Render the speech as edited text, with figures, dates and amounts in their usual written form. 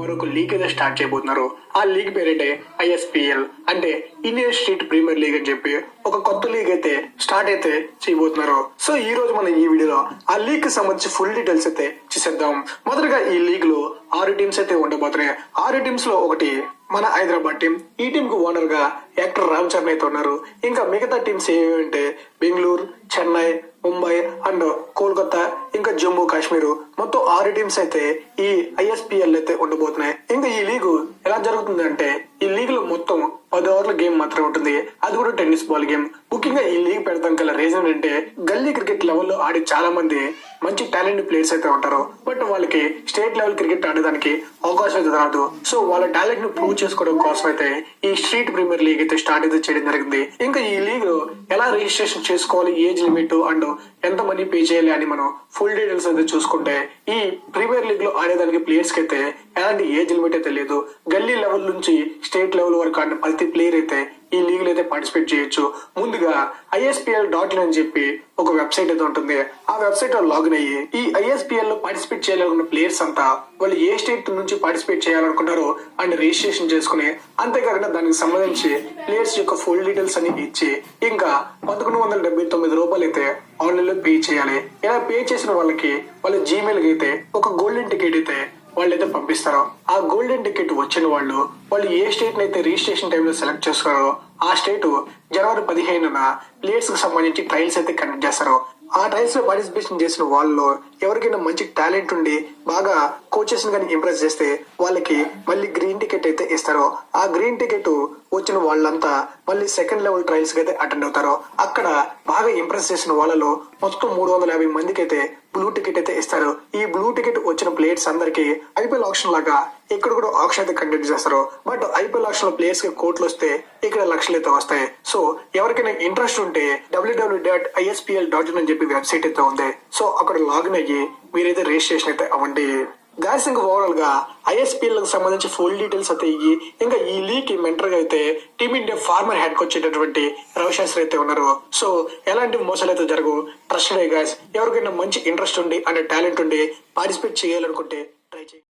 మరొక లీగ్ అయితే స్టార్ట్ చేయబోతున్నారు. ఆ లీగ్ పేరైతే ఐఎస్పిఎల్ అంటే ఇండియన్ స్ట్రీట్ ప్రీమియర్ లీగ్ అని చెప్పి ఒక కొత్త లీగ్ అయితే స్టార్ట్ అయితే చేయబోతున్నారు. సో ఈ రోజు మనం ఈ వీడియోలో ఆ లీగ్ కి సంబంధించి ఫుల్ డీటెయిల్స్ అయితే చూసేద్దాం. మొదటగా ఈ లీగ్ లో 6 టీమ్స్ అయితే ఉండబోతున్నాయి. 6 టీమ్స్ లో ఒకటి మన హైదరాబాద్ టీం. ఈ టీం కు ఓనర్ గా యాక్టర్ రామ్ చరణ్ అయితే ఉన్నారు. ఇంకా మిగతా టీమ్స్ ఏమంటే బెంగళూరు, చెన్నై, ముంబై అండ్ కోల్కతా, ఇంకా జమ్మూ కాశ్మీర్, మొత్తం 6 టీమ్స్ అయితే ఈ ఐఎస్పిఎల్ అయితే ఉండబోతున్నాయి. ఇంకా ఈ లీగ్ ఎలా జరుగుతుంది అంటే ఈ లీగ్ లో మొత్తం 10 ఓవర్ల గేమ్ మాత్రమే ఉంటుంది. అది కూడా టెన్నిస్ బాల్ గేమ్. ముఖ్యంగా ఈ లీగ్ పెడతాం గల రీజన్ అంటే గల్లీ క్రికెట్ లెవెల్లో ఆడి చాలా మంది మంచి టాలెంట్ ప్లేయర్స్ అయితే ఉంటారు. బట్ వాళ్ళకి స్టేట్ లెవెల్ క్రికెట్ ఆడడానికి అవకాశం అయితే రాదు. సో వాళ్ళ టాలెంట్ ను ప్రూవ్ చేసుకోవడం కోసం అయితే ఈ స్ట్రీట్ ప్రీమియర్ లీగ్ అయితే స్టార్ట్ అయితే చేయడం జరిగింది. ఇంకా ఈ లీగ్ లో ఎలా రిజిస్ట్రేషన్ చేసుకోవాలి, ఏజ్ లిమిట్ అండ్ ఎంత మనీ పే చేయాలి అని మనం ఫుల్ డీటెయిల్స్ అయితే చూసుకుంటే ఈ ప్రీమియర్ లీగ్ లో ఆడేదానికి ప్లేయర్స్ కి అయితే ఎలాంటి ఏజ్ లిమిట్ అయితే లేదు. గల్లీ లెవెల్ నుంచి స్టేట్ లెవెల్ వరకు ఆడిన ప్రతి ప్లేయర్ అయితే ఈ లీగ్ లో అయితే పార్టిసిపేట్ చేయొచ్చు. ముందుగా ISPL.in అని చెప్పి ఒక వెబ్సైట్ అయితే ఉంటుంది. ఆ వెబ్సైట్ లో లాగిన్ అయ్యి ఈ ISPL లో పార్టిసిపేట్ చేయాలనుకున్న ప్లేయర్స్ అంతా వాళ్ళు ఏ స్టేట్ నుంచి పార్టిసిపేట్ చేయాలనుకుంటారో అండ్ రిజిస్ట్రేషన్ చేసుకుని, అంతేకాకుండా దానికి సంబంధించి ప్లేయర్స్ యొక్క ఫుల్ డీటెయిల్స్ అని ఇచ్చి ఇంకా 1179 రూపాయలు అయితే ఆన్లైన్ లో పే చేయాలి. ఇలా పే చేసిన వాళ్ళకి వాళ్ళ జీమెయిల్ కి అయితే ఒక గోల్డెన్ టికెట్ అయితే వాళ్ళైతే పంపిస్తారు. ఆ గోల్డెన్ టికెట్ వచ్చిన వాళ్ళు ఏ స్టేట్ అయితే రిజిస్ట్రేషన్ టైంలో సెలెక్ట్ చేసుకున్నారో ఆ స్టేట్ జనవరి 15న ప్లేయర్స్ కి సంబంధించి ట్రయల్స్ అయితే కండక్ట్ చేస్తారు. ఆ ట్రయల్స్ లో పార్టిసిపేషన్ చేసిన వాళ్ళు ఎవరికైనా మంచి టాలెంట్ ఉండి బాగా కోచెస్ కానీ ఇంప్రెస్ చేస్తే వాళ్ళకి మళ్ళీ గ్రీన్ టికెట్ అయితే ఇస్తారు. ఆ గ్రీన్ టికెట్ వచ్చిన వాళ్ళంతా మళ్ళీ సెకండ్ లెవెల్ ట్రయల్స్ కి అయితే అటెండ్ అవుతారు. అక్కడ బాగా ఇంప్రెస్ చేసిన వాళ్ళలో మొత్తం 350 మందికి అయితే బ్లూ టికెట్ అయితే ఇస్తారు. ఈ బ్లూ టికెట్ వచ్చిన ప్లేయర్స్ అందరికి IPL ఆప్షన్ లాగా ఇక్కడ కూడా ఆప్షన్ అయితే కండక్ట్ చేస్తారు. బట్ IPL ఆప్షన్ లో ప్లేయర్స్ కి కోట్లు వస్తే ఇక్కడ లక్షలు అయితే వస్తాయి. సో ఎవరికైనా ఇంట్రెస్ట్ ఉంటే www.ispl.in అని చెప్పి వెబ్సైట్ అయితే ఉంది. సో అక్కడ లాగిన్ అయ్యి మీరైతే రిజిస్ట్రేషన్ అయితే అవ్వండి. గాయస్ ఇంకా ఓవరాల్ గా ISPL కి సంబంధించి ఫుల్ డీటెయిల్స్ అయితే ఇయ్యి. ఇంకా ఈ లీగ్ కి మెంటర్ గా అయితే టీమిండియా ఫార్మర్ హెడ్ కోచ్ వచ్చేటటువంటి రవిశాస్త్రి అయితే ఉన్నారు. సో ఎలాంటి మోసాలు అయితే జరగవు. Trusted guys. ఎవరికైనా మంచి ఇంట్రెస్ట్ ఉండి అండ్ టాలెంట్ ఉండి పార్టిసిపేట్ చేయాలనుకుంటే ట్రై చేయండి.